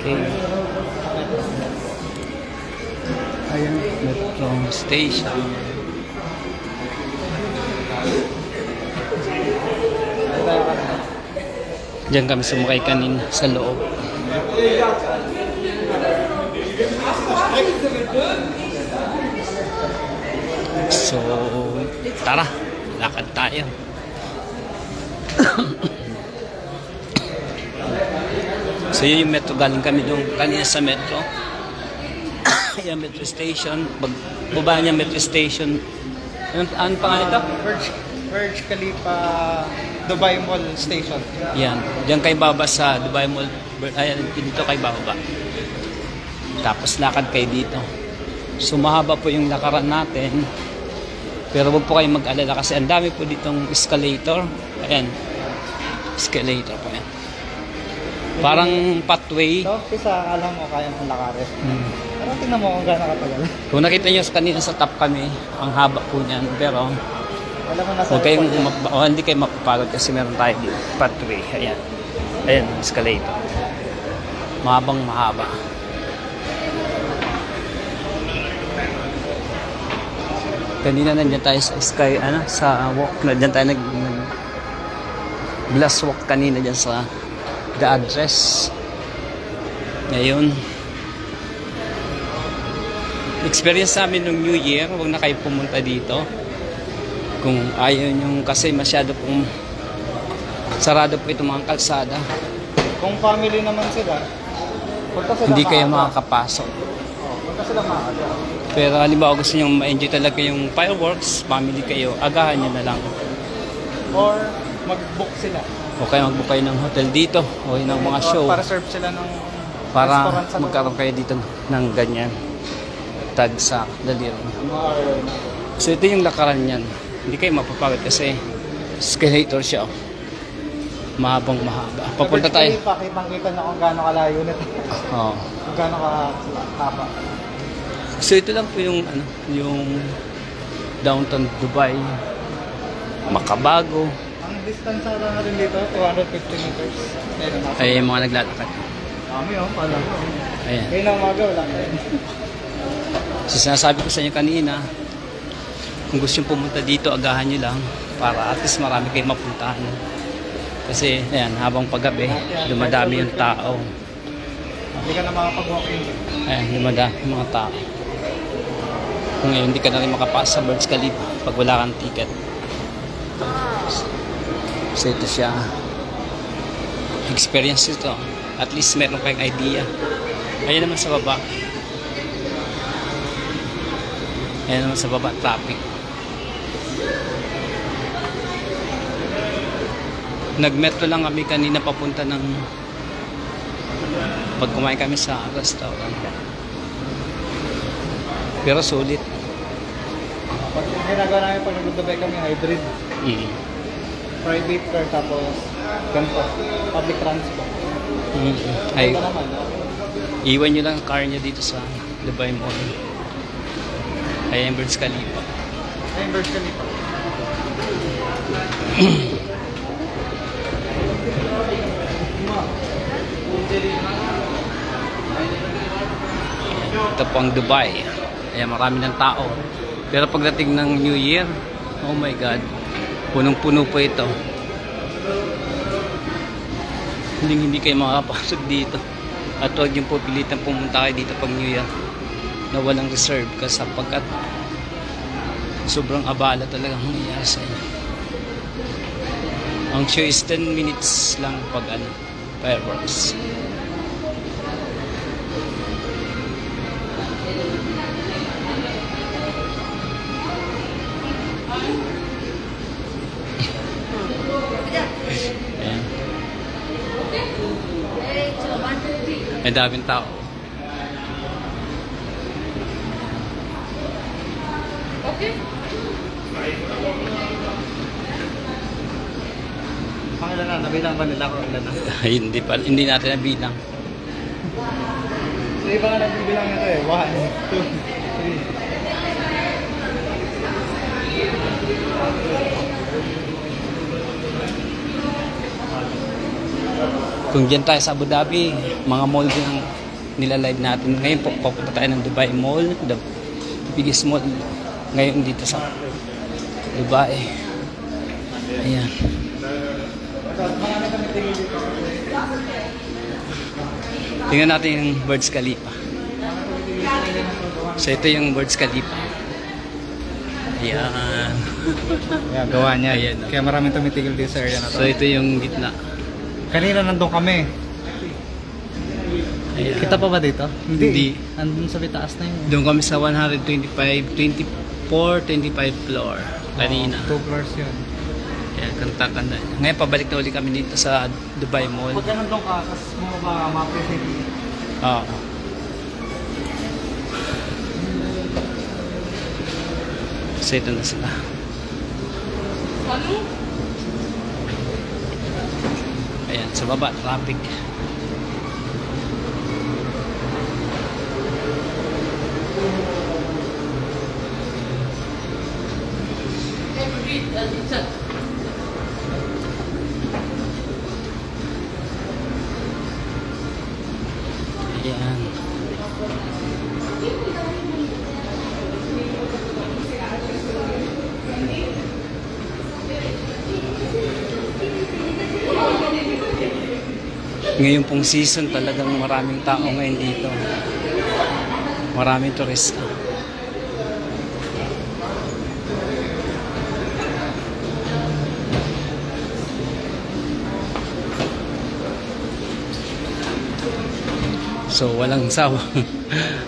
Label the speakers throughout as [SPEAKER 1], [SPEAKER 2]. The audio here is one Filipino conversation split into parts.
[SPEAKER 1] Okay. Ayan, metro station. Diyan kami sumakay kanina sa loob. So, tara, lakad tayo. So yun yung metro, galing kami doon kanina sa metro. Ayan, metro station. Baba niya metro station. Ano pangalan ito?
[SPEAKER 2] Burj Khalifa Dubai Mall Station.
[SPEAKER 1] Yan, diyan kay baba sa Dubai Mall. Ayan, dito kay baba. Tapos lakad kayo dito. So mahaba po yung lakaran natin. Pero wag po kayong mag-alala kasi ang dami po ditong escalator. Ayan, escalator po yan. Parang pathway.
[SPEAKER 2] So, isa alam mo kaya mong lakarin. Pero tingnan mo kung gaano katagal.
[SPEAKER 1] Kung nakita nyo kanina sa top kami, ang haba po niyan. Pero
[SPEAKER 2] alam mo na sa
[SPEAKER 1] hindi kayo mapapagod kasi meron tayo dito. Pathway. Ayan. Ayan, escalator. Mahabang mahaba. Kanina nandiyan tayo sa sa walk. Nandiyan tayo glass walk kanina dyan sa the address. Ngayon, experience namin nung New Year, huwag na kayo pumunta dito kung ayaw nyo kasi masyado pong sarado po itong mga kalsada.
[SPEAKER 2] Kung family naman sila,
[SPEAKER 1] hindi kayo makakapasok.
[SPEAKER 2] Punta sila maaga.
[SPEAKER 1] Pero halimbawa gusto nyo ma-enjoy talaga yung fireworks, family kayo, agahan nyo na lang.
[SPEAKER 2] Or mag-book sila.
[SPEAKER 1] O kaya mag-book kayo ng hotel dito o ng mga show.
[SPEAKER 2] Para serve sila ng
[SPEAKER 1] para magkaroon kayo dito ng ganyan. Tag sa daliri. So ito yung lakaran niyan. Hindi kayo mapapagod kasi escalator siya. Mahabang mahaba. Papunta tayo.
[SPEAKER 2] Pakitang-kita na kung gaano kalayo nito.
[SPEAKER 1] Oo.
[SPEAKER 2] Kung gaano kahaba.
[SPEAKER 1] So ito lang po yung yung downtown Dubai. Makabago.
[SPEAKER 2] Ang distance na rin dito 250 meters.
[SPEAKER 1] Ay mga naglalakad.
[SPEAKER 2] Kami pala.
[SPEAKER 1] Ayan.
[SPEAKER 2] Kaya na umaga wala na.
[SPEAKER 1] So sinasabi ko sa inyo kanina, kung gusto nyo pumunta dito, agahan nyo lang para at least marami kayong mapuntahan. Kasi ayan, habang paggabi, dumadami yung tao.
[SPEAKER 2] Hindi ka na makapag-walking.
[SPEAKER 1] Ayan, dumadami yung mga tao. Kung ngayon, hindi ka na rin makapasa sa Burj Khalifa pag wala kang ticket. So ito siya. Experience ito. At least meron kayong idea. Ayan naman sa baba. Ayan naman sa baba, traffic. Nag-metro lang kami kanina papunta ng pag kumain kami sa restaurant. Pero sulit.
[SPEAKER 2] Pag ginagawa namin pag nag-Dubai kami, hybrid. Private car tapos ganito, public transport.
[SPEAKER 1] Ay, iwan nyo lang ang car nyo dito sa Dubai Mall. Ayan, Burj Khalifa.
[SPEAKER 2] Ayan, Burj Khalifa.
[SPEAKER 1] Ito po ang Dubai. Ayan, marami ng tao. Pero pagdating ng New Year, oh my God, punong-puno po ito. Hindi kayo makapasok dito. At huwag yung po pilitan pumunta kayo dito pag New Year na walang reserve kasi sapagkat sobrang abala talagang nangyayari sa inyo. Ang show is 10 minutes lang pag fireworks. Ayan. May daming tao.
[SPEAKER 2] Okay. Pangilan na, nabilang ba nila kung ilan na?
[SPEAKER 1] Hindi natin nabilang.
[SPEAKER 2] So iba nga nagbibilang nito eh. 1, 2, 3.
[SPEAKER 1] Kung dyan tayo sa Abu Dhabi, mga mall din ang nilalive natin. Ngayon po, papunta tayo ng Dubai Mall, the biggest mall ngayon dito sa Dubai. Ayan. Tingnan natin yung Burj Khalifa. So ito yung Burj Khalifa. Ayan.
[SPEAKER 2] Yeah, gawa niya.
[SPEAKER 1] Ayan.
[SPEAKER 2] Kaya maraming tumitigil dito sa area na to.
[SPEAKER 1] So ito yung gitna.
[SPEAKER 2] Kanina nandun kami.
[SPEAKER 1] Ayan.
[SPEAKER 2] Kita pa ba dito?
[SPEAKER 1] Hindi.
[SPEAKER 2] Andun sa taas na yun.
[SPEAKER 1] Doon kami sa 24, 25 floor kanina.
[SPEAKER 2] 2 floors yun.
[SPEAKER 1] Ayan, kanta-kanta. Ngayon pabalik na uli kami dito sa Dubai Mall.
[SPEAKER 2] Pagka nandun ka, kasi mo ba ma-appreciate?
[SPEAKER 1] Oo. So ito na sila. Ayan, sa baba, traffic. Ayan. Ngayon pong season talagang maraming tao ngayon dito. Maraming turista. So walang sawa.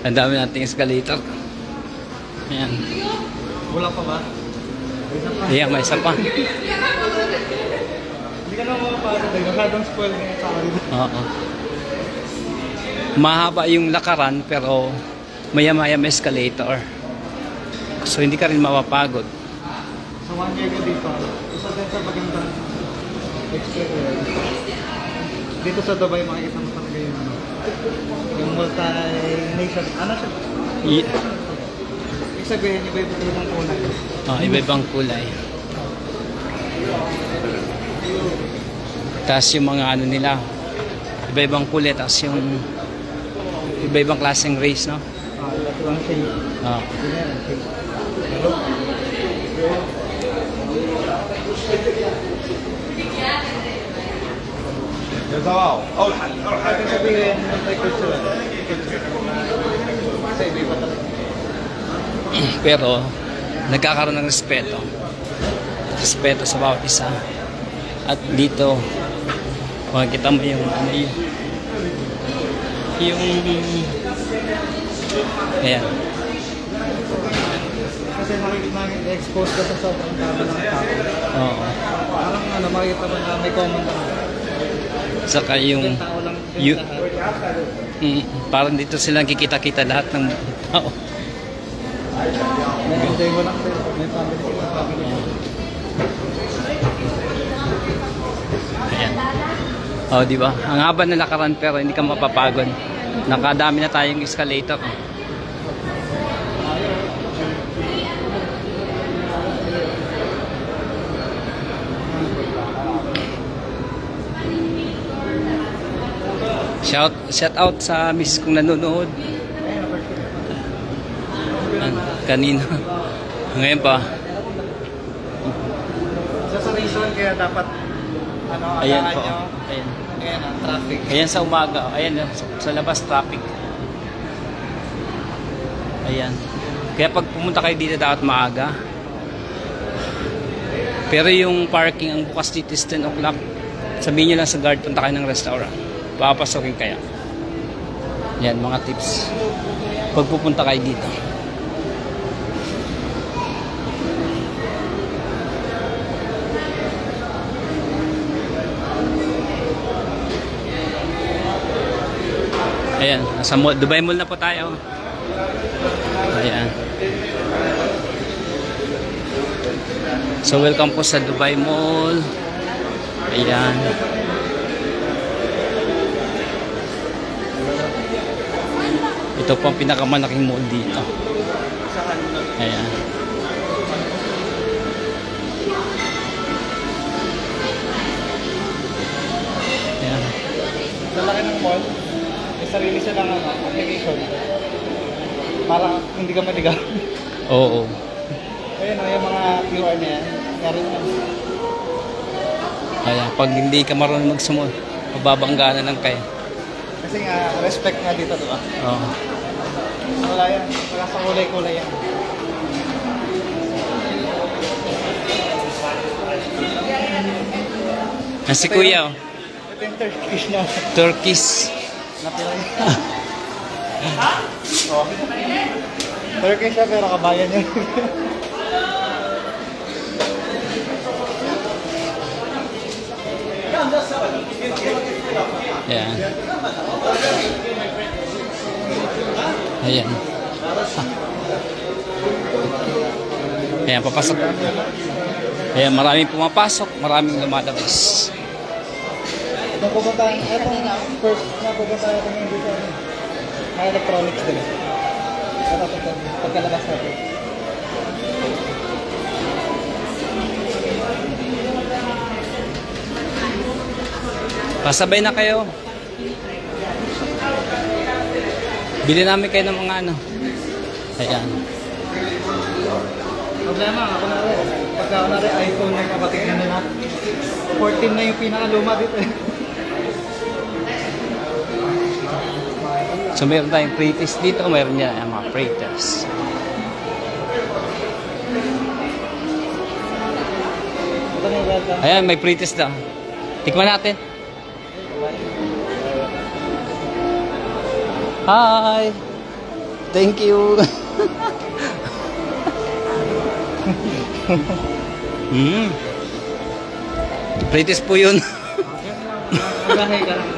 [SPEAKER 1] Ang dami nating escalator. Ayan.
[SPEAKER 2] Wala pa ba?
[SPEAKER 1] Ayan, may isa pa.
[SPEAKER 2] Hindi ka naman makapagod eh. Masyadong spoil na yung tao dito.
[SPEAKER 1] Oo. Mahaba yung lakaran pero maya-maya may escalator. So hindi ka rin mapapagod.
[SPEAKER 2] Sa 1 year ka dito, isa din sa magandang experience. Dito sa Dubai, makikita mo talaga yung ano. Yung multi-nation. Ano siya? Ibig sabihin, iba-ibang kulay.
[SPEAKER 1] Iba-ibang kulay. Tapos yung mga ano nila, iba-ibang kulay. Tapos yung iba-ibang klaseng race, no?
[SPEAKER 2] Iba't ibang shade. Ibig sabihin, multi-cultural. Kasi iba talaga.
[SPEAKER 1] Pero nagkakaroon ng respeto. Respeto sa bawat isa. At dito, makikita mo yung ano yung ayan.
[SPEAKER 2] Kasi makikita namin expose ka sa sobrang dami ng tao.
[SPEAKER 1] Oo.
[SPEAKER 2] Parang ano, makikita mo na may common lang.
[SPEAKER 1] Saka yung
[SPEAKER 2] Tao lang
[SPEAKER 1] you,
[SPEAKER 2] lahat.
[SPEAKER 1] parang dito sila kikita-kita lahat ng tao.
[SPEAKER 2] Enjoy mo lang sila. May family.
[SPEAKER 1] Ayan. Oh, di ba? Ang haba ng lakaran pero hindi ka mapapagod. Nakadami na tayong escalator. Shout out sa miss kong nanonood. Kanina. Ngayon pa.
[SPEAKER 2] Isa sa reason kaya dapat ano,
[SPEAKER 1] Ayan
[SPEAKER 2] alahan
[SPEAKER 1] po.
[SPEAKER 2] nyo.
[SPEAKER 1] Ayan.
[SPEAKER 2] Ayan ang traffic.
[SPEAKER 1] Ayan sa umaga. Ayan sa labas traffic. Ayan. Kaya pag pumunta kayo dito dapat maaga. Pero yung parking ang bukas dito is 10 o'clock. Sabihin nyo lang sa guard punta kayo ng restaurant. Papasokin kaya. Yan mga tips. Pag pupunta kayo dito. Ayan, nasa mall, Dubai Mall na po tayo. Ayan. So welcome po sa Dubai Mall. Ayan. Ito po ang pinakamalaking mall dito. Ayan. Ayan.
[SPEAKER 2] Sa laki ng mall, may sarili silang application. Para hindi ka maligaw.
[SPEAKER 1] Oo.
[SPEAKER 2] Ayun o, yung mga QR na yan. Meron yan.
[SPEAKER 1] Kaya pag hindi ka marunong magsumunod, mababangga na lang kayo.
[SPEAKER 2] Kasi nga, respect nga dito, diba?
[SPEAKER 1] Oo.
[SPEAKER 2] Wala yan. Wala sa kulay-kulay yan.
[SPEAKER 1] Si Kuya, oh.
[SPEAKER 2] Ito yung Turkish na.
[SPEAKER 1] Turkish.
[SPEAKER 2] Napila yan. Oh. Turkish siya pero kabayan niya.
[SPEAKER 1] Ayan. Ayan. Ayan, papasok. Ayan, maraming pumapasok, maraming lumalabas.
[SPEAKER 2] Itong pupuntahan, itong first na pupuntahan natin ngayon dito, mga electronics din. Ito, pagkalabas natin.
[SPEAKER 1] Pasabay na kayo. Bili namin kayo ng mga ano. Ayan.
[SPEAKER 2] Problema, ako na rin. Pagka ako na rin iPhone na kapatid na nila. 14 na yung pinakaluma dito eh.
[SPEAKER 1] So meron tayong pre-test dito, meron niya ang mga pre-test.
[SPEAKER 2] Ito na yung welcome.
[SPEAKER 1] Ayan, may pre-test na. Tikman natin. Hi! Thank you! Pre-test po yun.
[SPEAKER 2] Magahay ka lang.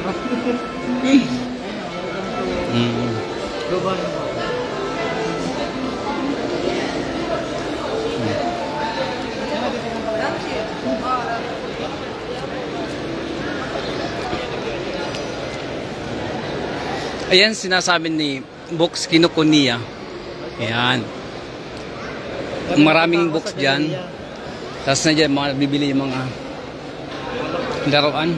[SPEAKER 2] Global na po.
[SPEAKER 1] Ayan, sinasabi ni Box Kinokuniya. Ayan. Maraming box dyan. Tapos na dyan, mga bibili yung mga laruan.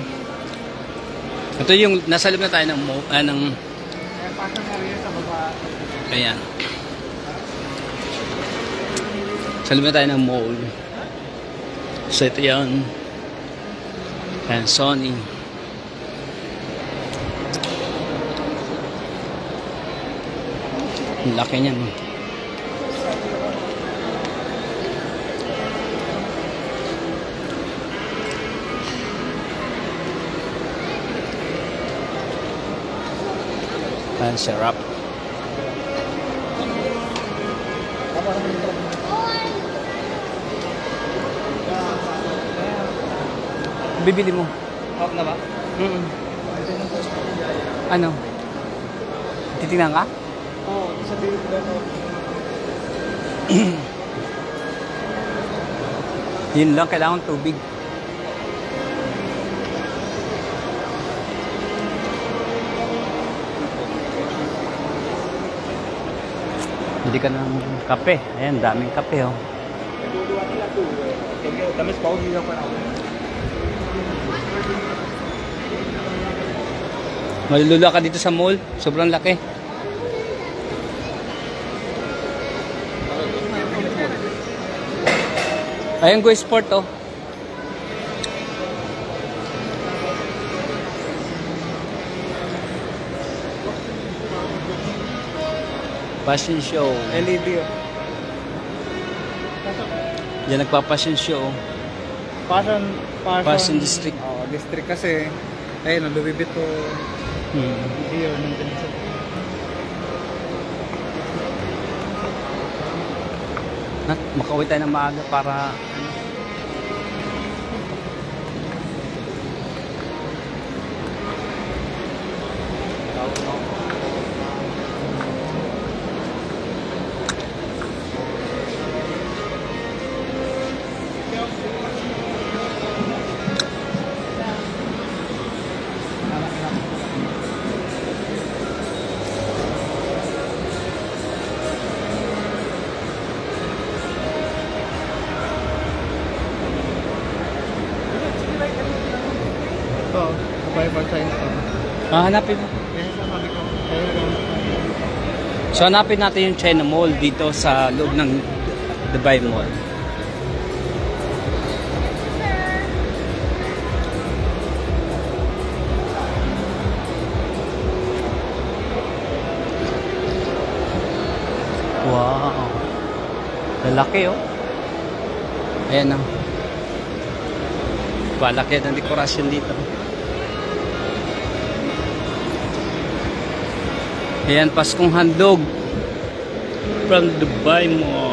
[SPEAKER 1] Ito yung, nasa loob na tayo ng ayan. Sa loob na tayo ng mall. So ito yan. Ayan, Sony. Ang laki niyan. Ayan, syrup. Bibili mo?
[SPEAKER 2] Off na ba?
[SPEAKER 1] Ano? Titingnan ka?
[SPEAKER 2] Oo, sabihin ko lang.
[SPEAKER 1] Yun lang, kailangan tubig. Hindi ka ng kape. Ayan, daming kape, oh.
[SPEAKER 2] Tamis pa ako dito pa na.
[SPEAKER 1] Malulula ka dito sa mall. Sobrang laki. Ayan, Go Sport, oh. Fashion show.
[SPEAKER 2] LED oh.
[SPEAKER 1] Diyan nagpa-fashion show. Fashion district.
[SPEAKER 2] Oo, district kasi. Ayun, ang Louis Vuitton. Hindi yun, yung pinasa.
[SPEAKER 1] Makauwi tayo ng maaga para
[SPEAKER 2] Ito, Bible Science to.
[SPEAKER 1] Hanapin mo.
[SPEAKER 2] Kaya sabi ko, kaya lang.
[SPEAKER 1] So hanapin natin yung China Mall dito sa loob ng Dubai Mall. Wow. Lalaki oh. Ayan oh. Palaki ng dekorasyon dito. Ayan, Paskong handog from Dubai Mall.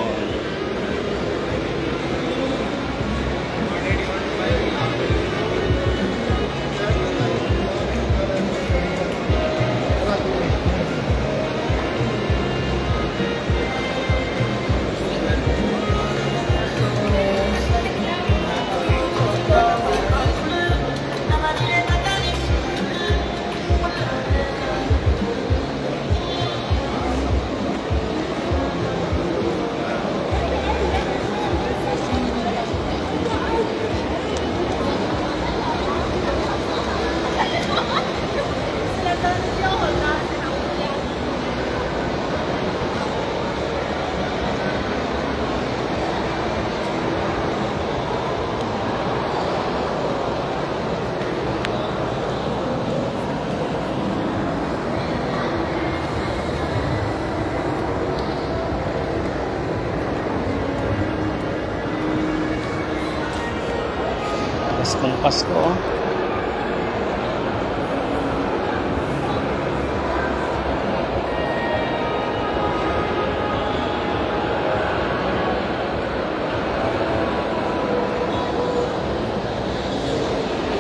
[SPEAKER 1] Paskong Pasko oh.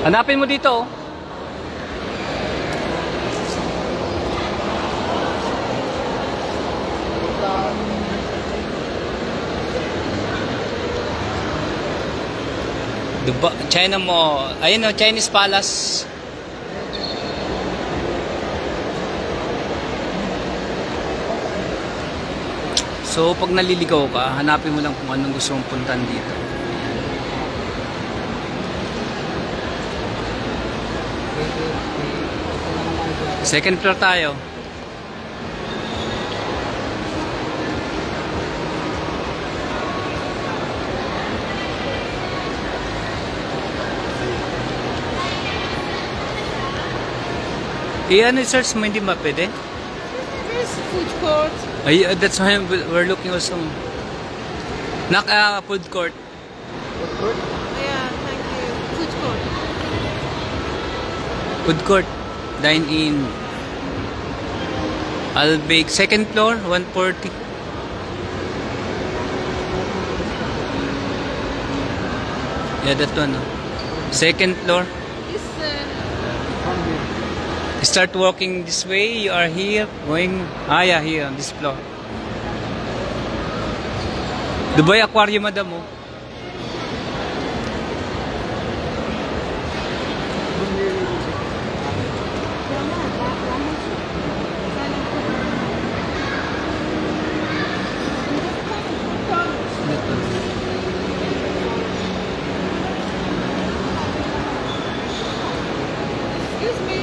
[SPEAKER 1] Hanapin mo dito oh. China Mall. Ayun o, Chinese Palace. So, pag naliligaw ka, hanapin mo lang kung anong gusto mong puntan dito. Second floor tayo. I-search mo, hindi ba pwede?
[SPEAKER 3] There's food court.
[SPEAKER 1] Ay, that's why we're looking also. Food court.
[SPEAKER 3] Yeah, thank you. Food court.
[SPEAKER 1] Food court. Dine in. I'll bake. Second floor, 140. Yeah, that one. Second floor.
[SPEAKER 3] This
[SPEAKER 1] Start walking this way. You are here. Going. Ah, yeah, here on this floor. Dubai Aquarium, madam. Oh.
[SPEAKER 3] excuse me.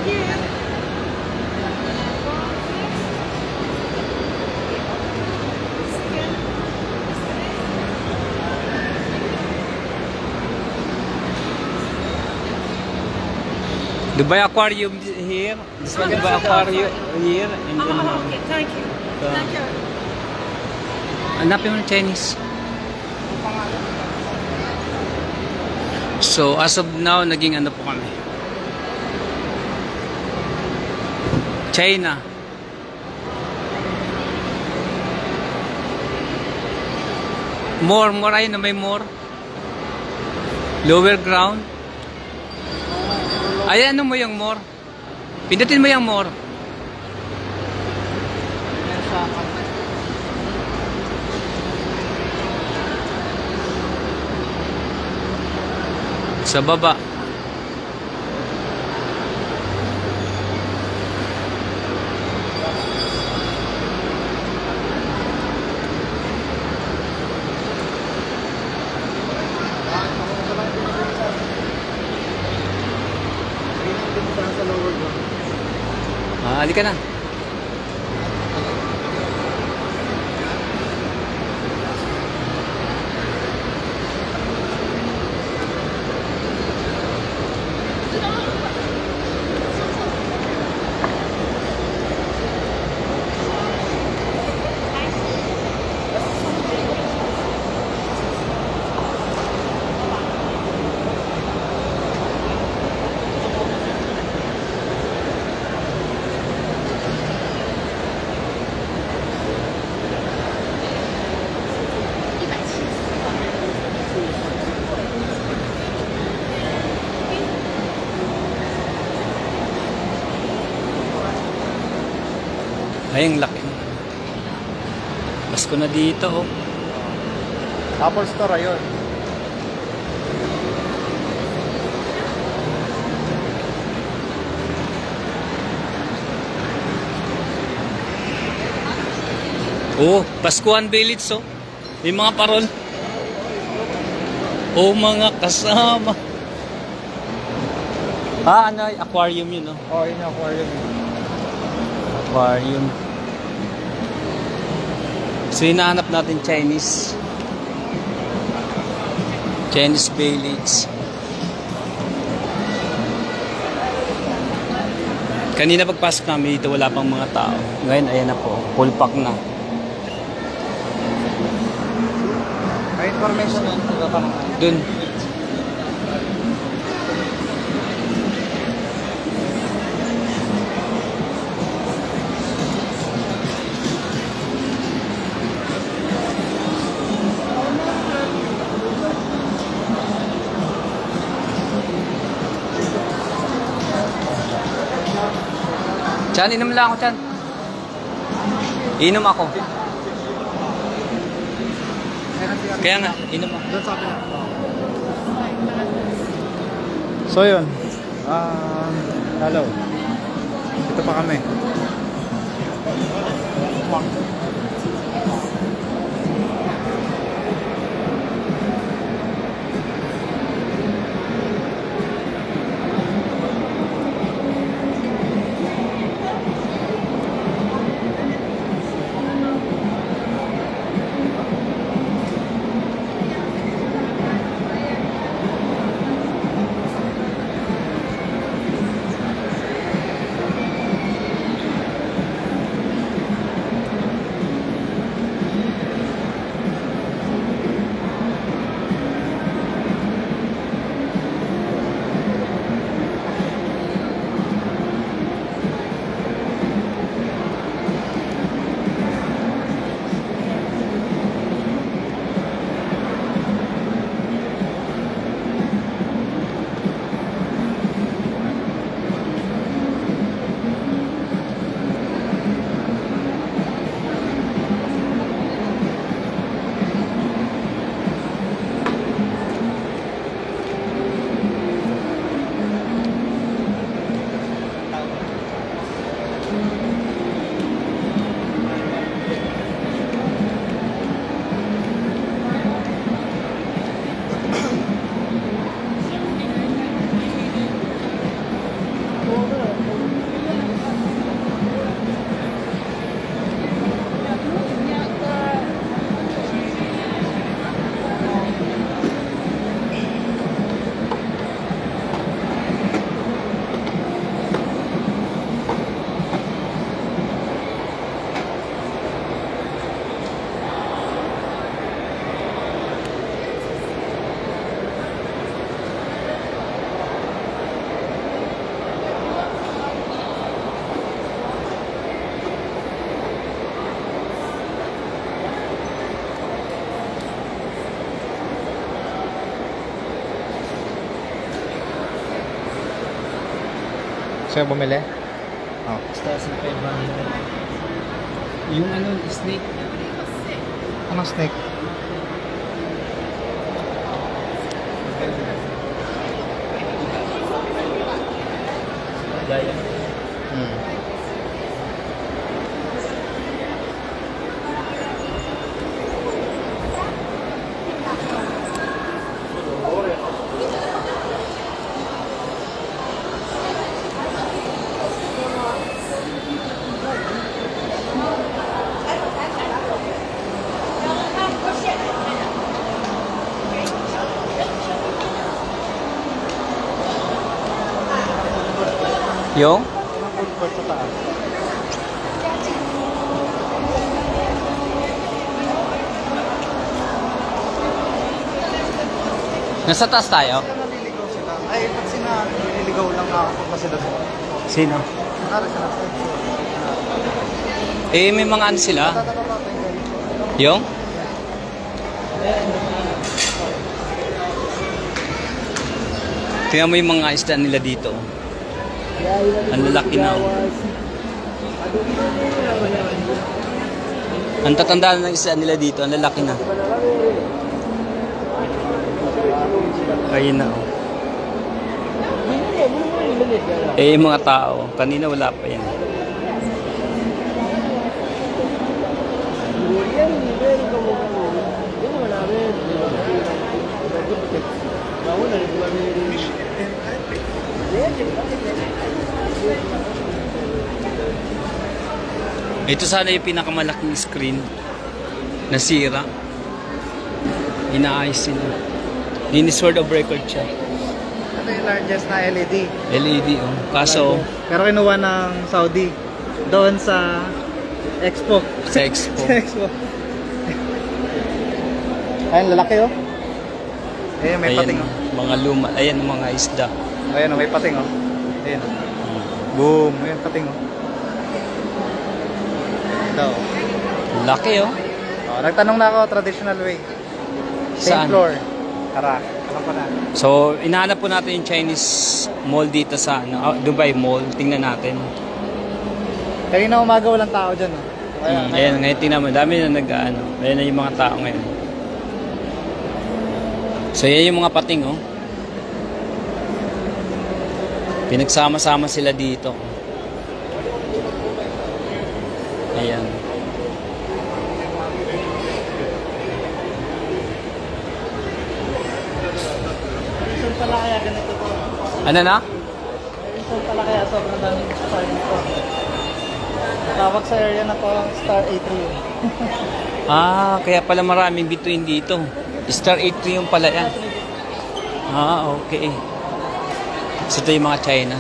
[SPEAKER 3] Here.
[SPEAKER 1] Dubai Aquarium here. This one Dubai Aquarium here. And then,
[SPEAKER 3] Okay, thank you. Thank you.
[SPEAKER 1] hanapin mo ng Chinese. So, as of now, naging ano po kami. China. More ayun na may more. Lower ground. Ay, ano mo yung more? Pindutin mo yung more. Sa baba.
[SPEAKER 2] Sa lower ground.
[SPEAKER 1] Halika na. Ay, ang laki. Pasko na dito, oh.
[SPEAKER 2] Apple Store, ayun.
[SPEAKER 1] Oh, Paskuhan Village, oh. May mga parol. Oh, mga kasama. Ah, ano, aquarium yun, oh.
[SPEAKER 2] Oh, yun yung aquarium.
[SPEAKER 1] Aquarium. So, hinahanap natin Chinese Village. Kanina pagpasok namin dito, wala pang mga tao. Ngayon, ayan na po. Full pack na.
[SPEAKER 2] May information yun.
[SPEAKER 1] Dun. Chan, inom lang ako, Chan. Inom ako. Kaya nga, inom ako.
[SPEAKER 2] Doon sabi na. So yun. Hello. Ito pa kami. Sa'yo bumili? Oh.
[SPEAKER 1] 1,500. Yung ano, snake.
[SPEAKER 2] Anong snake?
[SPEAKER 1] Gaya. Yung?
[SPEAKER 2] Yung food court sa taas.
[SPEAKER 1] Nasa taas tayo?
[SPEAKER 2] Sila naliligaw sila. Ay, pag naliligaw lang ako pa sila sa...
[SPEAKER 1] Sino?
[SPEAKER 2] Kunwari sila.
[SPEAKER 1] Eh, may mga ano sila? Yung? Tingnan mo yung mga isda nila dito. Ang lalaki na. Ang tatanda ng isda nila dito, ang lalaki na. Ayun na. Eh, yung mga tao, kanina wala pa yan. Ito sana yung pinakamalaking screen. Nasira. Inaayos sila. Guinness World of Record siya.
[SPEAKER 2] Ito yung largest na LED.
[SPEAKER 1] LED, oh. Kaso,
[SPEAKER 2] Pero kinuha ng Saudi. Doon sa Expo.
[SPEAKER 1] sa Expo.
[SPEAKER 2] Sa Expo. Ayun, lalaki oh. Ayun, may pating oh.
[SPEAKER 1] Mga luma. Ayan, mga isda.
[SPEAKER 2] Ayun, may pating oh. Ayun. Boom. Ayun, pating oh. Ito.
[SPEAKER 1] Laki, oh.
[SPEAKER 2] Oh, nagtanong na ako, traditional way. Same
[SPEAKER 1] Saan?
[SPEAKER 2] floor. Tara, alam pa na.
[SPEAKER 1] So, inahanap po natin yung Chinese mall dito sa Dubai Mall. Tingnan natin.
[SPEAKER 2] Kanina umaga walang tao dyan oh.
[SPEAKER 1] Ayan, ngayon tingnan mo. Dami na nag-ano. Ayan na yung mga tao ngayon. So, yan yung mga pating, oh. Pinagsama-sama sila dito. Ayan.
[SPEAKER 2] Reason pala kaya ganito po.
[SPEAKER 1] Ano na?
[SPEAKER 2] Reason pala kaya sobrang daming star dito. Tawag sa area na to Star Atrium.
[SPEAKER 1] Kaya pala maraming bituin dito. Star Atrium pala yan. Okay. So, ito yung mga China.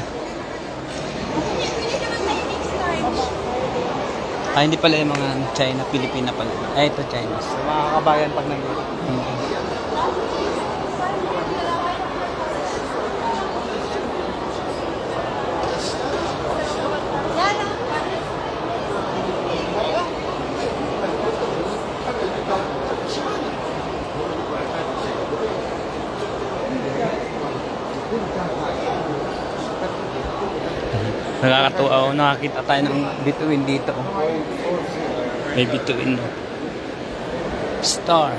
[SPEAKER 1] Hindi pala yung mga China, Pilipina pala. Ito Chinese.
[SPEAKER 2] Mga kabayan pag nandito.
[SPEAKER 1] Nakakatuwa, oh. Nakakita tayo ng bituin dito. Oh. May bituin, no? Star.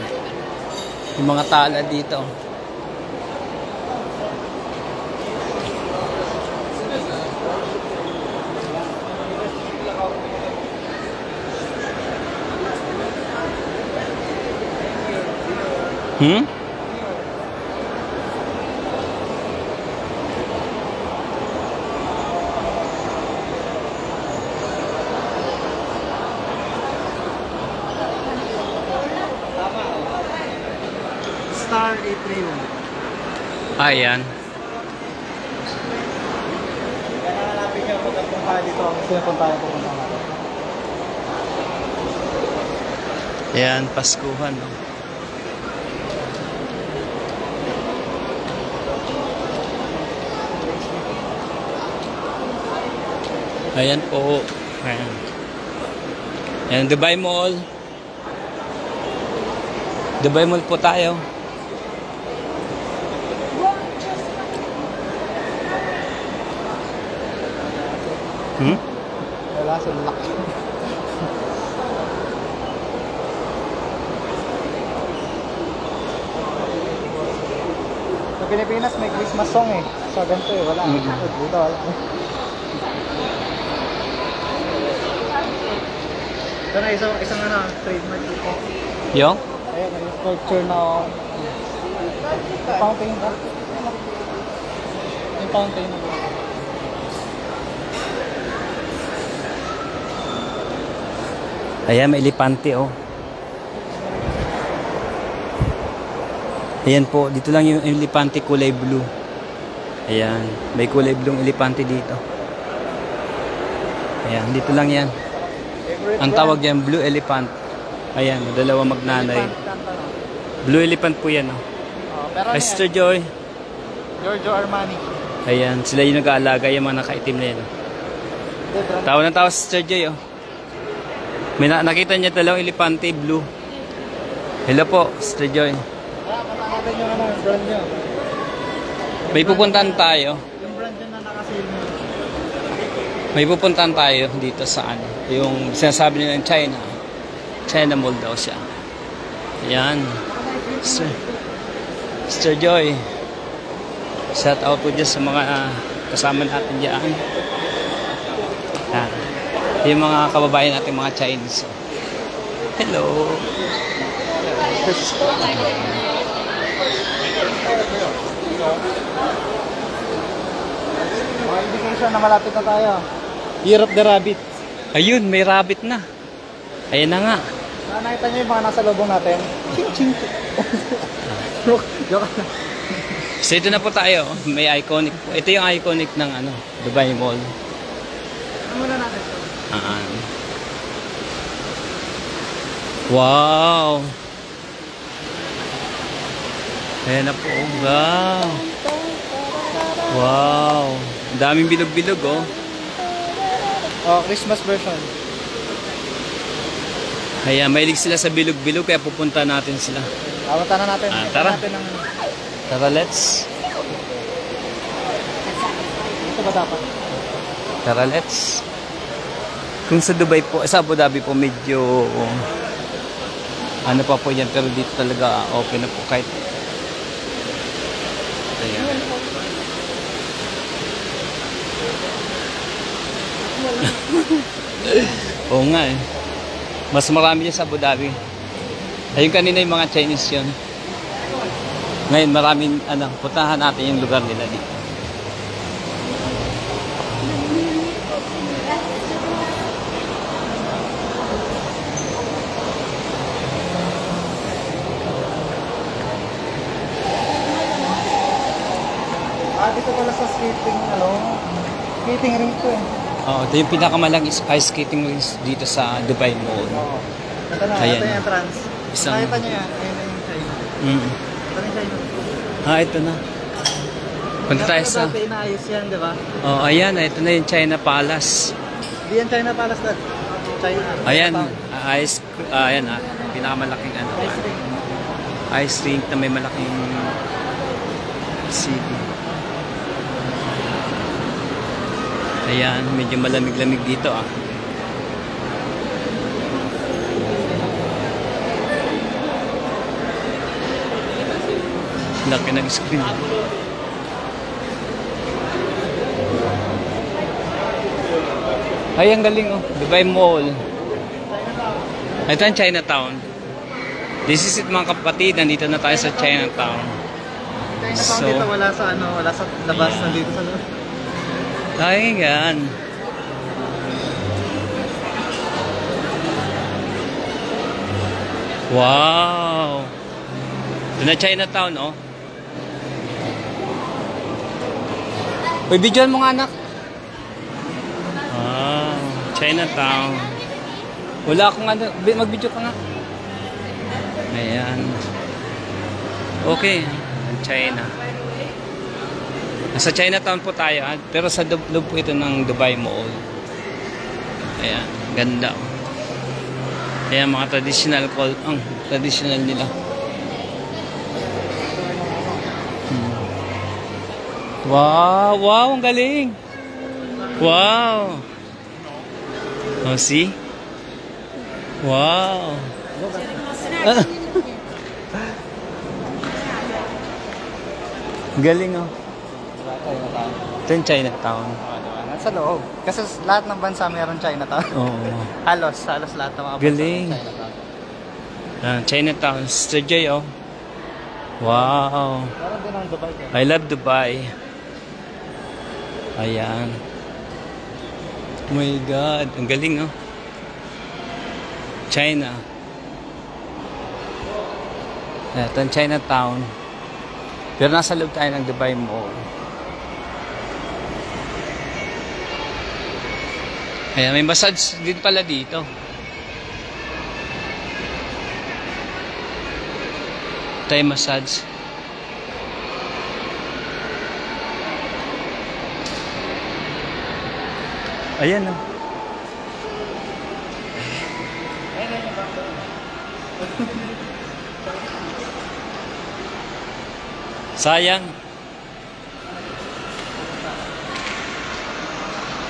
[SPEAKER 1] Yung mga tala dito.
[SPEAKER 2] Star Atrium.
[SPEAKER 1] Ayan.
[SPEAKER 2] Kaya nakalapit nyo pag punta dito. Gusto nyo punta natin.
[SPEAKER 1] Ayan, Paskuhan, no? Ayan po. Ayan. Ayan, Dubai Mall. Dubai Mall po tayo.
[SPEAKER 2] Wala sa laki. Sa Pilipinas may Christmas song eh. Sa ganito eh, wala. Dito wala. Ito na isang trademark dito.
[SPEAKER 1] Yung?
[SPEAKER 2] Ayan, may sculpture na yung fountain ba? Yung fountain na
[SPEAKER 1] Ayan, may elepante, oh. Ayan po, dito lang yung elepante kulay blue. Ayan, may kulay blue elepante dito. Ayan, dito lang yan.
[SPEAKER 2] Favorite
[SPEAKER 1] Ang tawag yan, Blue Elephant. Ayan, dalawa magnanay. Blue Elephant po yan. Oh.
[SPEAKER 2] Pero
[SPEAKER 1] Ay, Sister Joy.
[SPEAKER 2] Giorgio Armani.
[SPEAKER 1] Ayan, sila yung nag-aalaga, yung mga nakaitim na yan. Oh. Tawa ng tawa si Sister Joy. Oh. May nakita niya dalawang elepante, blue. Hello po, Sister Joy.
[SPEAKER 2] Natin yung brand nyo.
[SPEAKER 1] May pupuntahan tayo.
[SPEAKER 2] Yung brand nyo na nakasil nyo.
[SPEAKER 1] May pupuntahan tayo dito sa ano. Yung sinasabi nila ng China. China Mall daw siya. Ayan. Sister Joy. Shout out po dyan sa mga kasama natin dyan. Ayan. Yung mga kababayan natin, mga Chinese. Hello.
[SPEAKER 2] Mga indication na malapit na tayo. Year of the Rabbit.
[SPEAKER 1] Ayun, may rabbit na. Ayan na nga.
[SPEAKER 2] Nakita nyo yung mga nasa lubong natin? Ching ching. Joke lang.
[SPEAKER 1] So ito na po tayo. May iconic. Ito yung iconic ng ano, Dubai Mall.
[SPEAKER 2] Ano muna natin ito?
[SPEAKER 1] Wow. Ayan na po. Wow. Wow. Ang daming bilog-bilog oh.
[SPEAKER 2] Oh, Christmas version.
[SPEAKER 1] Kaya mahilig sila sa bilog-bilog kaya pupunta natin sila.
[SPEAKER 2] Apunta na natin.
[SPEAKER 1] Tara.
[SPEAKER 2] Natin ng...
[SPEAKER 1] Tara, let's.
[SPEAKER 2] Ito ba dapat?
[SPEAKER 1] Tara, let's. Kung sa Dubai po, sa Abu Dhabi po medyo ano pa po yan, pero dito talaga okay na po kahit ayan. Oo nga eh. Mas marami dyan sa Abu Dhabi. Ayun kanina yung mga Chinese yun. Ngayon maraming ano, puntahan natin yung lugar nila dito.
[SPEAKER 2] Dito pala sa skating, skating rink to eh.
[SPEAKER 1] Oh, ito yung pinakamalaking ice skating rings dito sa Dubai Mall.
[SPEAKER 2] Oo. Ito na,
[SPEAKER 1] Ayan.
[SPEAKER 2] ito yung entrance.
[SPEAKER 1] Isang-
[SPEAKER 2] Nakita nyo yan, ayun na yung China.
[SPEAKER 1] Mm.
[SPEAKER 2] Ito na yung China.
[SPEAKER 1] Ito na. Punta tayo sa...
[SPEAKER 2] Dati inaayos yan, di ba?
[SPEAKER 1] Oh, ayan, ito na yung China Palace.
[SPEAKER 2] Di yan China Palace na. China.
[SPEAKER 1] Ayan,
[SPEAKER 2] China
[SPEAKER 1] ice ayan pinakamalaking ano.
[SPEAKER 2] Ice rink.
[SPEAKER 1] Ice rink na may malaking city. Ayan, medyo malamig-lamig dito ah. Laki ng screen. Ay, ang galing oh. Dubai Mall. Ito ang Chinatown. This is it mga kapatid. Nandito na tayo sa Chinatown.
[SPEAKER 2] Chinatown
[SPEAKER 1] So-
[SPEAKER 2] dito wala sa wala sa labas,
[SPEAKER 1] Yeah.
[SPEAKER 2] nandito sa loob.
[SPEAKER 1] Ay, yan. Wow. Ito na Chinatown, oh. Uy, videoan mo nga, anak. Wow. Chinatown. Wala akong ano. Mag-video ka nga. Ayan. Okay. Ang China. Nasa Chinatown po tayo, pero sa loob po ito ng Dubai Mall. Ayan, ganda. Ayan, mga traditional traditional nila. Wow, wow, ang galing. Wow. Oh, see? Wow. Galing, oh. Ito yung Chinatown.
[SPEAKER 2] Nasa loob. Kasi lahat ng bansa meron Chinatown.
[SPEAKER 1] Oo.
[SPEAKER 2] halos lahat ng mga bansa
[SPEAKER 1] Galing.
[SPEAKER 2] meron Chinatown.
[SPEAKER 1] Chinatown. Sister Joy, oh. Wow.
[SPEAKER 2] Meron din ang Dubai dyan.
[SPEAKER 1] I love Dubai. Ayan. Oh my God. Ang galing, oh. China. Ito ang Chinatown. Pero nasa loob tayo ng Dubai Mall. Ayan, may massage din pala dito. Thai massage. Ayan oh. Sayang.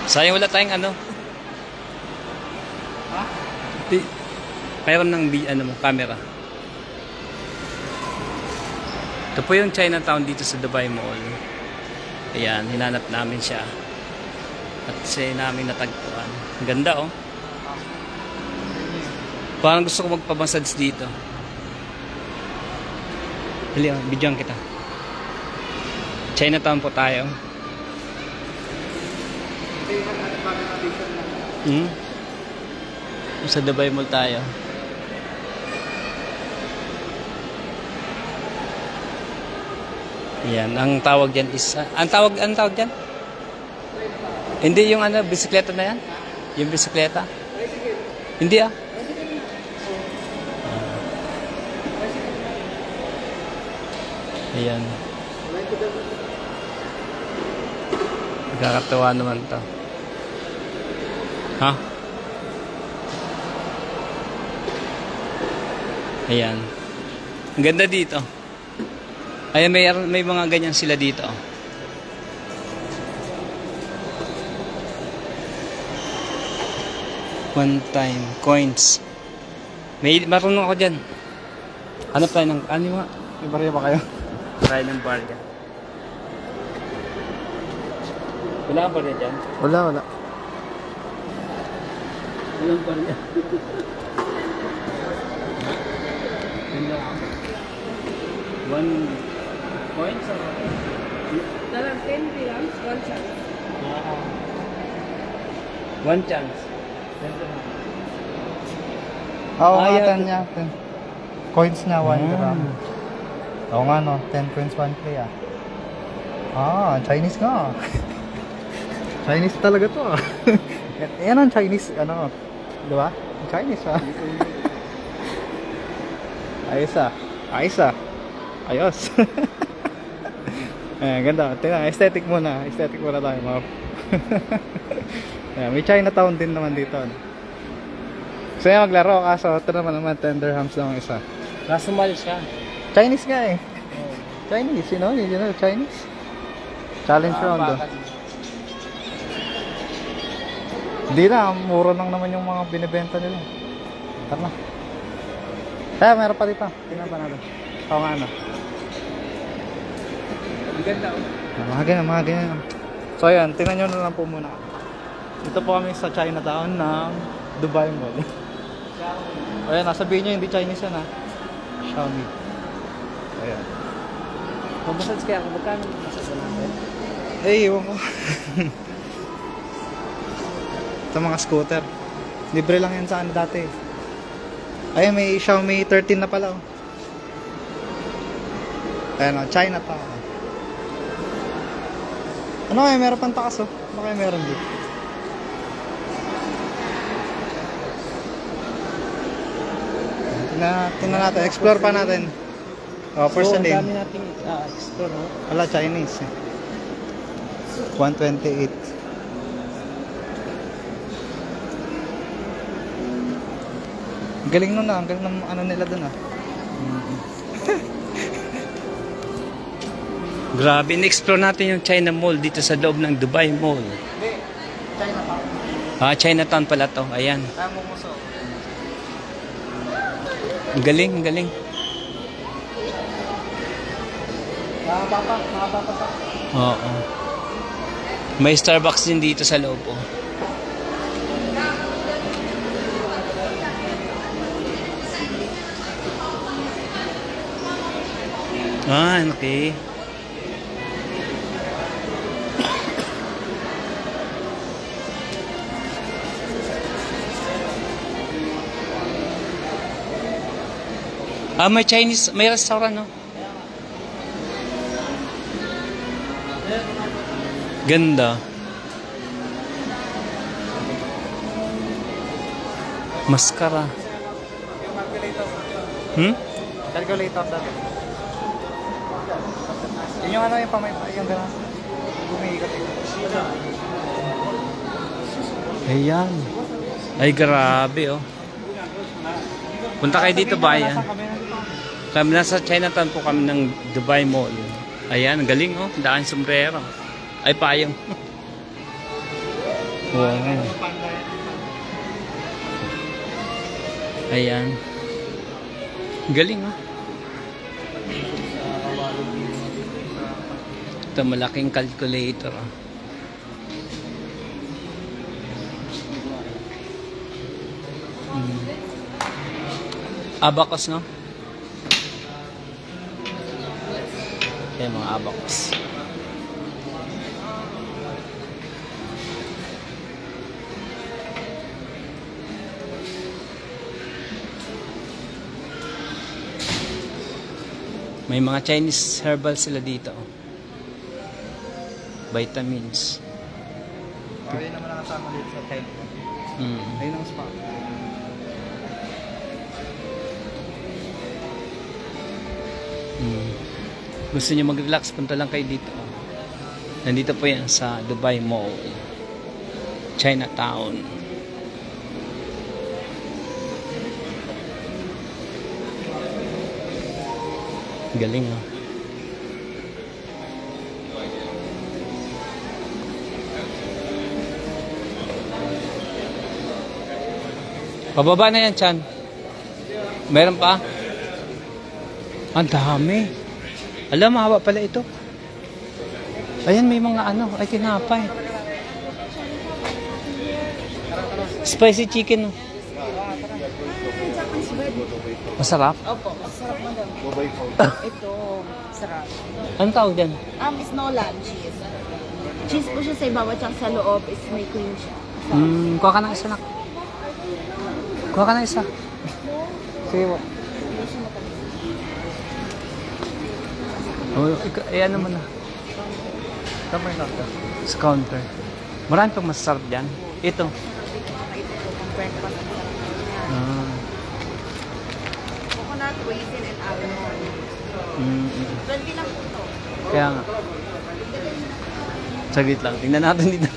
[SPEAKER 1] Sayang wala tayong ano. Mayroon ng camera. Ito po yung Chinatown dito sa Dubai Mall. Ayan, hinanap namin siya. At siya namin natagpuan. Ang ganda oh. Parang gusto ko magpamassage dito. Hali oh, bidyoan kita. Chinatown po tayo. Sa Dubai Mall tayo. Yan, ang tawag diyan is ang tawag diyan? Hindi yung bisikleta na yan? Yung bisikleta? Hindi ah. Ayan. Nakakatawa naman to. Ha? Ayan. Ang ganda dito. Ayan, may mga ganyan sila dito. One time coins. Marunong ako dyan. Hanap tayo ng nga?
[SPEAKER 2] May barya ba kayo?
[SPEAKER 1] Tayo ng barya. Wala kang barya dyan?
[SPEAKER 2] Wala.
[SPEAKER 1] Walang barya. Ganda ako. 1 coin sa
[SPEAKER 3] Dalam 10 dirhams, 1 chance.
[SPEAKER 1] 1 chance.
[SPEAKER 2] Oo nga,
[SPEAKER 1] yeah.
[SPEAKER 2] 10 niya. 10. Coins niya, 1 gram. Oo nga no, 10 coins, 1 play ah. Chinese nga. Chinese talaga to ah. Yan ang Chinese, di ba? Chinese ah. Ayos. Ayan, ganda. Tingnan, aesthetic muna tayo, ma'am. Ayan, may Chinatown din naman dito. Gusto niya maglaro, kaso ito naman 10 dirhams lang ang isa.
[SPEAKER 1] Kaso mahal siya.
[SPEAKER 2] Chinese nga eh. Chinese, you know, Chinese. Challenge round oh. Hindi na, mura lang naman yung mga binibenta nila. Tara na. Meron pa dito. Tingnan pa natin. Oo nga ano.
[SPEAKER 1] Ang ganda oh.
[SPEAKER 2] Mga ganyan. So ayan, tingnan nyo na lang po muna. Ito po kami sa Chinatown ng Dubai Mall. Ayan, nasabihin nyo hindi Chinese yan ha. Xiaomi. Ayan.
[SPEAKER 1] Mamasage kaya ako, magkano mamasage natin?
[SPEAKER 2] Iwan ko. Ito mga scooter. Libre lang yan sa dati. Ayan, may Xiaomi 13 na pala oh. Ayan o, Chinatown. Ano kaya, meron pang takas oh. Ano kaya meron dito? Tingnan natin, explore pa natin. First
[SPEAKER 1] ang
[SPEAKER 2] name.
[SPEAKER 1] dami natin explore oh.
[SPEAKER 2] Wala, Chinese eh. 128. Galing nun ah, ang galing ng nila dun ah.
[SPEAKER 1] Grabe, in-explore natin yung China Mall dito sa loob ng Dubai Mall.
[SPEAKER 2] Hindi, Chinatown.
[SPEAKER 1] Chinatown pala to. Ayan.
[SPEAKER 2] Kaya mo muso.
[SPEAKER 1] Ang galing.
[SPEAKER 2] Nakababa.
[SPEAKER 1] Oo. May Starbucks din dito sa loob oh. Okay. May Chinese, may restaurant, no? Ganda. Maskara.
[SPEAKER 2] Yung calculator.
[SPEAKER 1] Hmm?
[SPEAKER 2] Calculator dati. Yun yung ano yung pamay yung gano'n. Gumiikot-ikot.
[SPEAKER 1] Ayan. Ay, grabe, oh. Punta kayo dito ba, yan? Kami nasa Chinatown po kami ng Dubai Mall. Ayan, ang galing, oh. Daan sombrero. Ay, payong. Wow. Ayan. Galing, oh. Ito, malaking calculator, oh. Abacus, no? Ayan, mga abacus. May mga Chinese herbal sila dito. Vitamins.
[SPEAKER 2] Ayun naman nakasama dito sa tent. Ayun ang spa.
[SPEAKER 1] Gusto niyo mag-relax, punta lang kayo dito. Nandito po yan sa Dubai Mall, Chinatown. Galing, oh. Pababa na yan, Chan. Meron pa? Ang dami. Alam, mahaba pala ito. Ayan, may mga ano. Ay, tinapay. Spicy chicken. Masarap?
[SPEAKER 3] Opo, masarap mo daw. Ito, sarap.
[SPEAKER 1] Anong tawag dyan?
[SPEAKER 3] Snow lab cheese. Cheese po siya sa ibabaw, tsaka sa loob is may cream siya.
[SPEAKER 1] Kuha ka ng isa na. Kuha ka ng isa. Sige po. Oh, ano mo na.
[SPEAKER 2] Tama yung doctor.
[SPEAKER 1] Sa counter. Marami pang masarap dyan. Ito.
[SPEAKER 3] Coconut, raisin, and almond. 20 lang po ito.
[SPEAKER 1] Kaya nga. Saglit lang. Tingnan natin dito.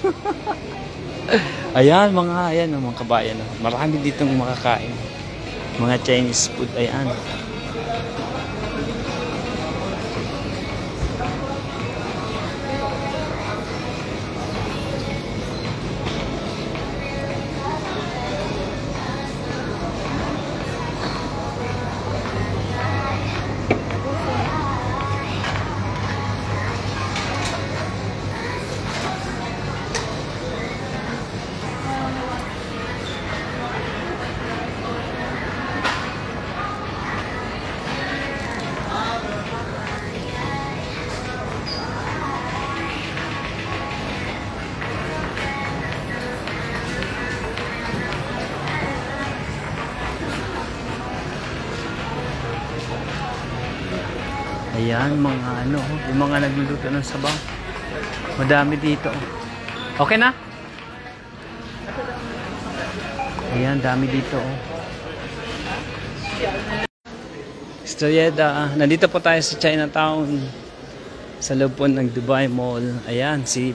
[SPEAKER 1] Ayan, mga kabayan. Marami ditong makakain. Mga Chinese food. Ayan. Ayan, mga ano, yung mga nagluluto ng sabaw. Madami dito. Okay na? Ayan, dami dito. Storyeda, nandito po tayo sa Chinatown. Sa loob po ng Dubai Mall. Ayan, si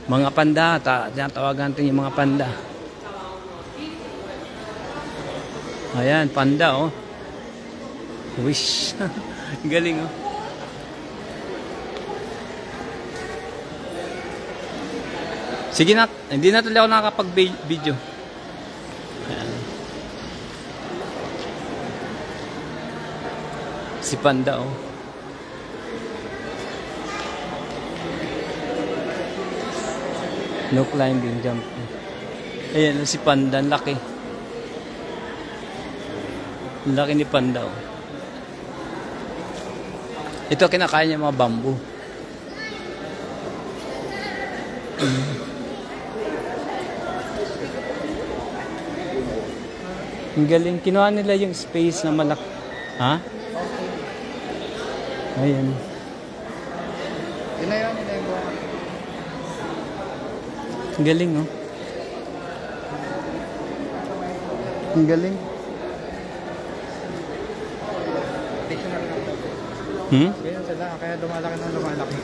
[SPEAKER 1] mga panda. Tinatawagan natin yung mga panda. Ayan, panda, oh. Wish. Galing, oh. Sige na, hindi na tuloy ako nakakapag-video. Ayan. Si panda, oh. No climbing, jumping. Ayan, si panda, ang laki. Ang laki ni panda, oh. Ito, kinakain niya mga bamboo. Ang galing. Kinuha nila yung space na malaki. Ha? Ayan.
[SPEAKER 2] Yun na yung buwan.
[SPEAKER 1] Ang galing, oh.
[SPEAKER 2] Ang galing. Ganyan sila, kaya lumalaki ng lumalaki.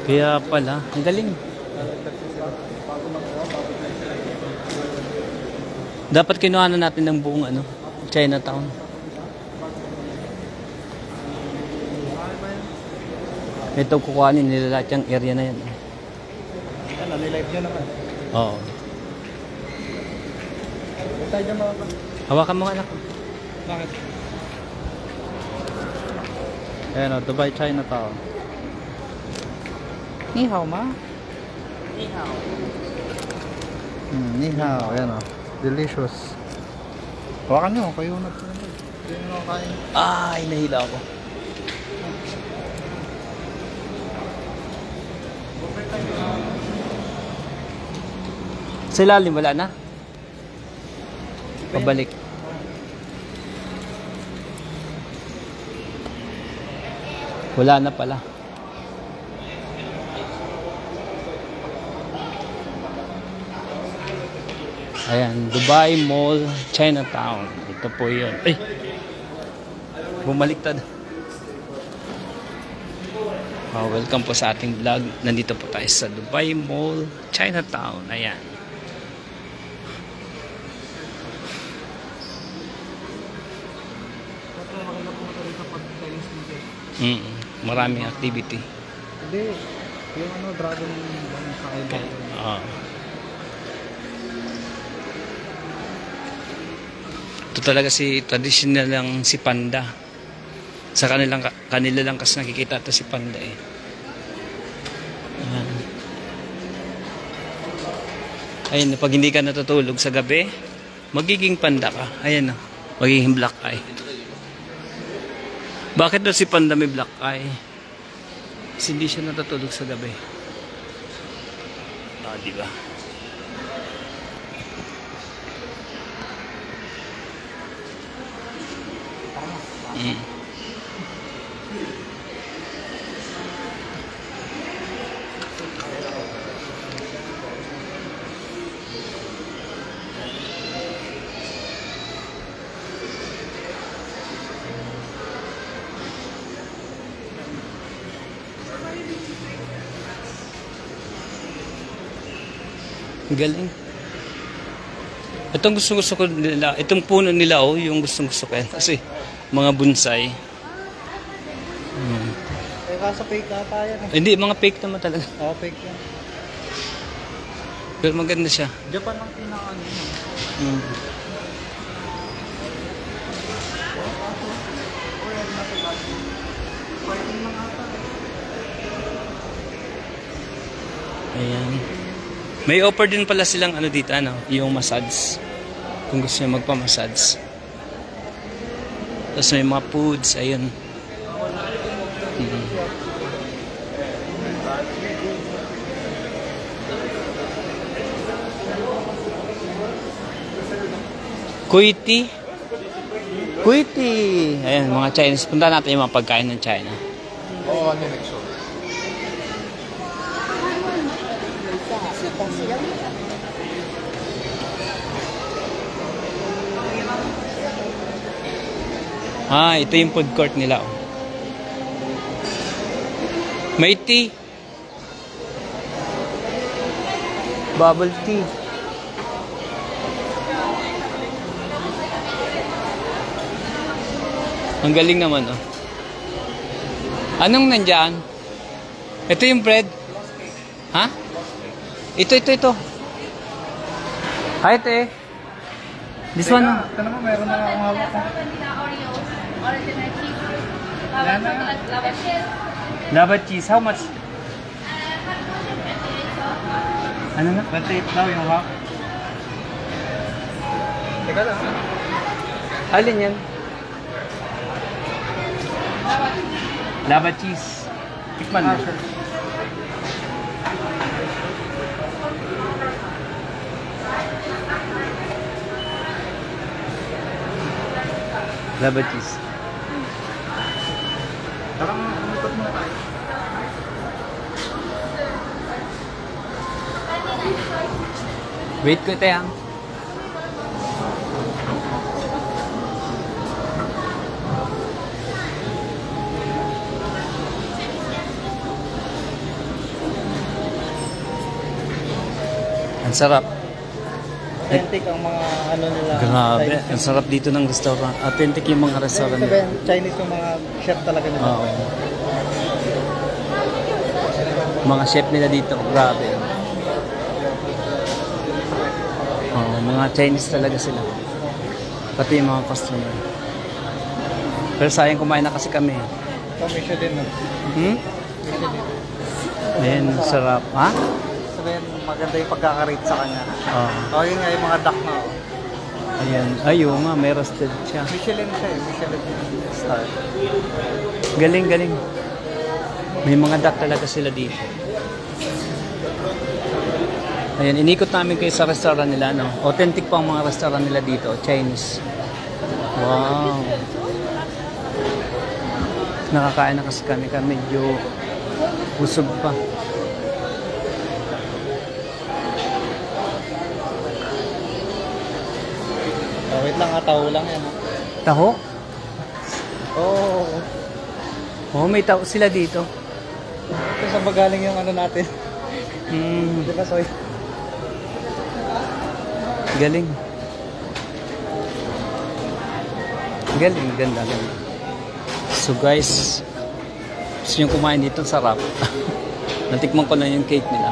[SPEAKER 1] Kaya pala, ang galing. Dapat kinuha na natin ng buong ano, Chinatown. Ito kukuhanin nila lahat yung area na yan.
[SPEAKER 2] Ano, nilive nyo naman.
[SPEAKER 1] Oo.
[SPEAKER 2] Tayo dyan mga.
[SPEAKER 1] Hawakan mo anak.
[SPEAKER 2] Bakit? Ayan o, Dubai Chinatown. Ni hao ma?
[SPEAKER 3] Ni hao.
[SPEAKER 2] Ni hao, ayan o. Delicious. Hawakan nyo, kayo na ito. Hindi nyo kain.
[SPEAKER 1] Ay, nahila ako. Sa ilalim, wala na? Pabalik. Wala na pala. Ayan, Dubai Mall, Chinatown. Ito po yun. Ay! Bumaliktad. Welcome po sa ating vlog. Nandito po tayo sa Dubai Mall, Chinatown. Ayan. Maraming activity.
[SPEAKER 2] Hindi. Yung ano, dragon sa kayo.
[SPEAKER 1] Ito talaga si traditional lang si Panda. Sa kanila lang kasi nakikita ito si Panda eh. Ayun, pag hindi ka natutulog sa gabi, magiging panda ka. Ayan na, magiging black eye. Bakit daw si Panda may black eye? Kasi hindi siya natutulog sa gabi. Diba? Galing. Itong gusto ko nila, itong puno nila yung gusto ko yan. Kasi mga bonsai.
[SPEAKER 2] Eh, kaso fake ata yan eh.
[SPEAKER 1] Hindi, mga fake naman talaga.
[SPEAKER 2] Oo, fake yan.
[SPEAKER 1] Pero maganda siya.
[SPEAKER 2] Japan ang pinaka-ano yun.
[SPEAKER 1] Ayan. May offer din pala silang ano dito, yung massage. Kung gusto niyo magpa-massage. Tapos may mga foods, ayun. Kuiti. Ayan, mga Chinese. Punta natin yung mga pagkain ng China.
[SPEAKER 2] Oo, ano next show? Ito yung food court nila. May tea. Bubble tea. Ang galing naman, Anong nandyan? Ito yung bread. Ha? Ito. Hi, ate. This one. Ito naman, meron na akong hawak ko.
[SPEAKER 1] Lava cheese. How much? Ano na?
[SPEAKER 2] 28 daw yung hawak. Teka lang.
[SPEAKER 1] Alin yan? Lava cheese. Tikman mo. Lava cheese.
[SPEAKER 2] Parang umikot muna tayo.
[SPEAKER 1] Wait ko tayo. Ang sarap.
[SPEAKER 2] Authentic ang mga ano nila.
[SPEAKER 1] Grabe.
[SPEAKER 2] Chinese.
[SPEAKER 1] Ang sarap dito ng restaurant. Authentic yung mga restaurant.
[SPEAKER 2] Sabihin, Chinese yung mga chef talaga nila.
[SPEAKER 1] Oo. Mga chef nila dito. Grabe. Oo, mga Chinese talaga sila. Pati yung mga customer. Pero sayang kumain na kasi kami.
[SPEAKER 2] Komisyo din. No?
[SPEAKER 1] Hmm?
[SPEAKER 2] Komisyo din.
[SPEAKER 1] Ayan, sarap. Ha?
[SPEAKER 2] Sabihin, maganda yung pagkakarate sa kanya.
[SPEAKER 1] Oo.
[SPEAKER 2] Yun nga yung mga duck na.
[SPEAKER 1] Ayan. Ayun nga, may roasted siya.
[SPEAKER 2] Michelin siya eh. Michelin star.
[SPEAKER 1] Galing, galing. May mga duck talaga sila dito. Ayan, inikot namin kayo sa restaurant nila, no? Authentic pa ang mga restaurant nila dito, Chinese. Wow. Nakakain na kasi kami, medyo busog pa.
[SPEAKER 2] Wait lang ha, taho lang yan.
[SPEAKER 1] Taho?
[SPEAKER 2] Oo.
[SPEAKER 1] Oo, may taho sila dito.
[SPEAKER 2] Ito saan ba galing yung ano natin? Di ba, Soy?
[SPEAKER 1] Galing. Galing, ganda, ganda. So guys, gusto nyo kumain dito, sarap. Natikman ko na yung cake nila.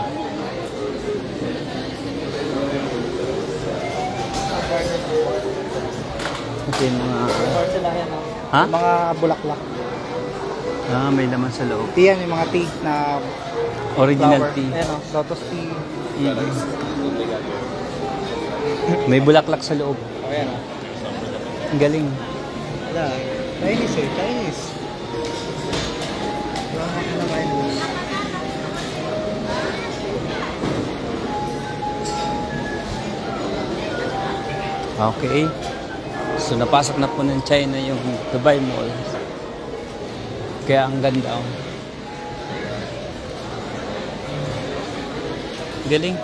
[SPEAKER 1] Ito yung mga...
[SPEAKER 2] Or sila yan, no?
[SPEAKER 1] Ha?
[SPEAKER 2] Yung mga bulaklak.
[SPEAKER 1] Ah, may laman sa loob.
[SPEAKER 2] Tea yan, yung mga tea na
[SPEAKER 1] Original
[SPEAKER 2] flower.
[SPEAKER 1] tea.
[SPEAKER 2] Ayan, no? Lotus tea.
[SPEAKER 1] May bulaklak sa loob.
[SPEAKER 2] Ayan, no?
[SPEAKER 1] Ang galing.
[SPEAKER 2] Wala. Chinese eh, Chinese. Wala mo kinakain mo.
[SPEAKER 1] Okay. So napasok na po ng China yung Dubai Mall. Kaya ang ganda. Oh. Galing.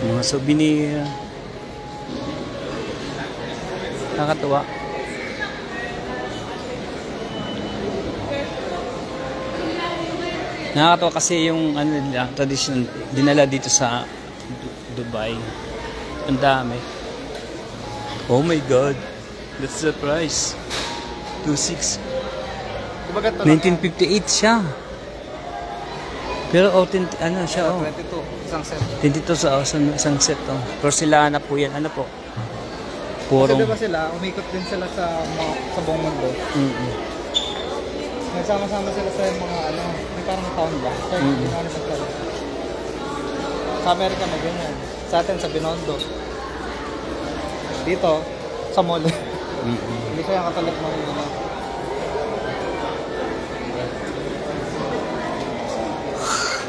[SPEAKER 1] Mga souvenir. Nakakatuwa. Nakakatuwa kasi yung ano nila, tradition dinala dito sa Dubai. Ang dami. Oh my God. That's the price. 2.6.
[SPEAKER 2] Diba ganito lang
[SPEAKER 1] 1958 siya. Pero authentic, ano siya, oh.
[SPEAKER 2] 22, isang set.
[SPEAKER 1] 22 sa isang set, oh. Porcelana po yan. Ano po?
[SPEAKER 2] Kasi
[SPEAKER 1] Purong.
[SPEAKER 2] diba sila, umikot din sila sa buong mundo. Nagsama-sama sila sa mga ano, may parang town ba? Sa sa Amerika may ganyan. Sa atin sa Binondo. Dito, sa mall. Hindi siya yung katulad ng ano.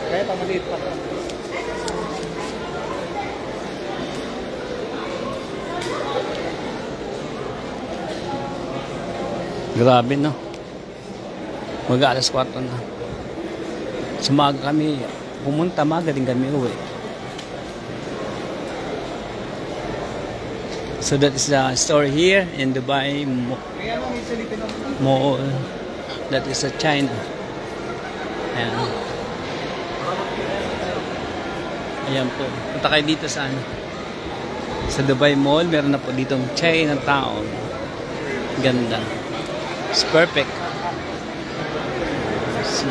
[SPEAKER 2] Kaya ito, maliit pa.
[SPEAKER 1] Grabe, no? Mag-alas 4 na. Sumaga kami, pumunta, magaling kami uwi. So that is the store here in Dubai
[SPEAKER 2] May ano, may silipin ako.
[SPEAKER 1] Mall. That is a China. Ayan. Ayan po. Punta kayo dito sa ano? Sa Dubai Mall, meron na po ditong Chinatown. Ganda. It's perfect. See?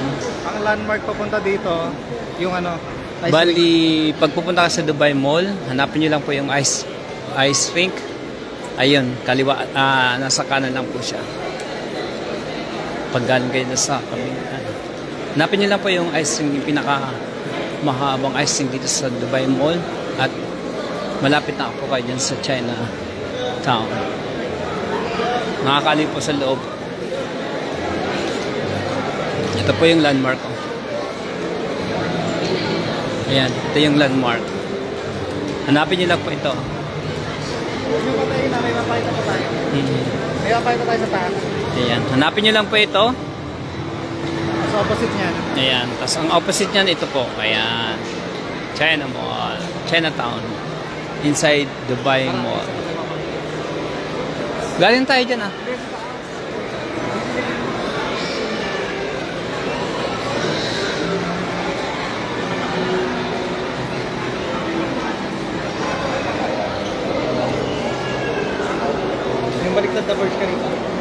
[SPEAKER 2] Ang landmark papunta dito, yung ano, ice rink.
[SPEAKER 1] Bali, pag pupunta ka sa Dubai Mall, hanapin nyo lang po yung ice rink. Ayun, kaliwa, nasa kanan lang po siya. Pag galing kayo na sa kabilaan. Hanapin nyo lang po yung ice rink, yung pinaka mahabang ice rink dito sa Dubai Mall. At malapit na po kayo dyan sa Chinatown. Nakakali po sa loob. Ito po yung landmark. Ayan, ito yung landmark. Hanapin nyo lang po ito.
[SPEAKER 2] Huwag nyo patayin na, may mapakita pa tayo. May mapakita tayo sa taas.
[SPEAKER 1] Ayan, hanapin nyo lang po ito.
[SPEAKER 2] Sa opposite niyan.
[SPEAKER 1] Ayan, tapos ang opposite niyan ito po. Ayan, China Mall, Chinatown. Inside Dubai Mall. Galing tayo dyan ah.
[SPEAKER 2] maganda Burj Khalifa.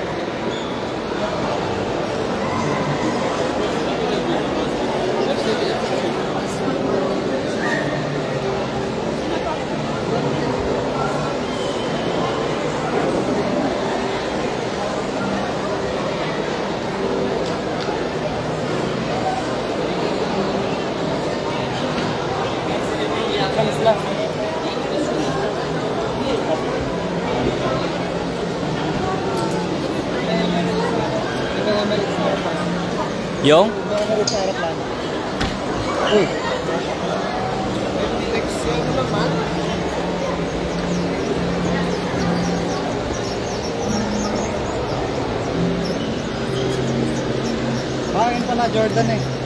[SPEAKER 1] Yung?
[SPEAKER 2] Sa aeroplano. Uy. Bakit pala Jordan eh.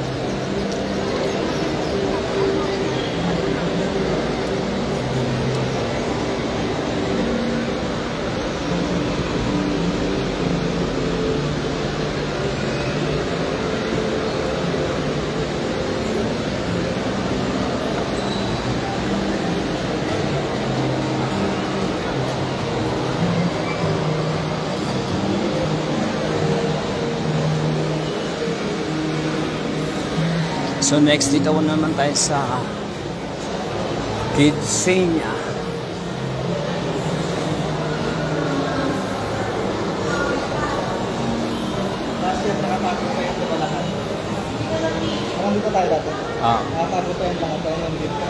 [SPEAKER 1] So next dito naman tayo sa Kidzania.
[SPEAKER 2] Last year nakapagod pa yung diba lahat? Parang dito tayo dati. Nakapagod pa yung lahat. Tayo nandito.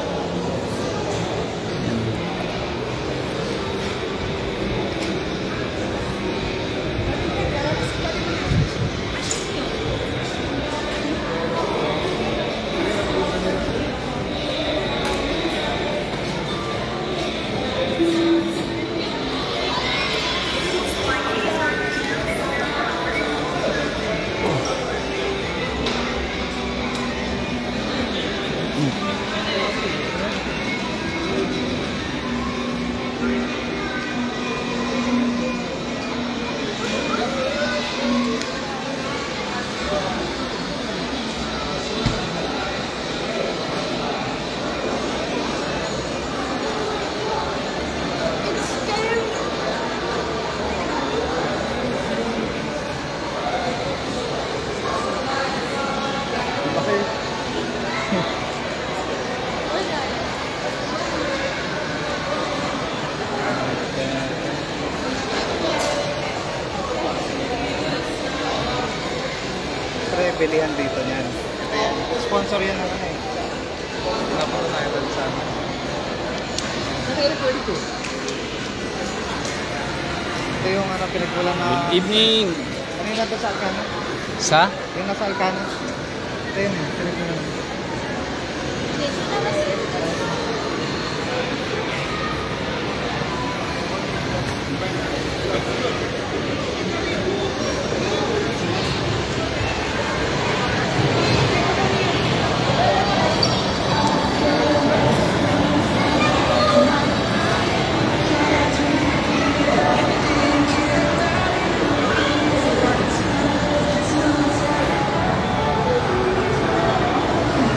[SPEAKER 2] Bilihan dito niyan. Sponsor yan ng ano eh. Napunta tayo doon sa ito yung ano pinagkulang na
[SPEAKER 1] Good evening.
[SPEAKER 2] kanina doon sa Alcana.
[SPEAKER 1] Sa?
[SPEAKER 2] Yung nasa Alcana. Ito yun eh. Pinagkulang.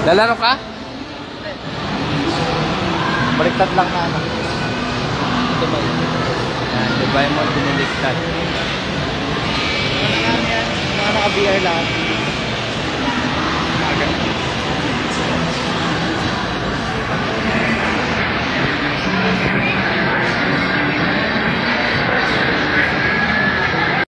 [SPEAKER 1] Lalaro ka?
[SPEAKER 2] Baliktad lang na ano.
[SPEAKER 1] Dubai. Yan, Dubai Mall binaliktad.
[SPEAKER 2] Mga naka-VR lahat.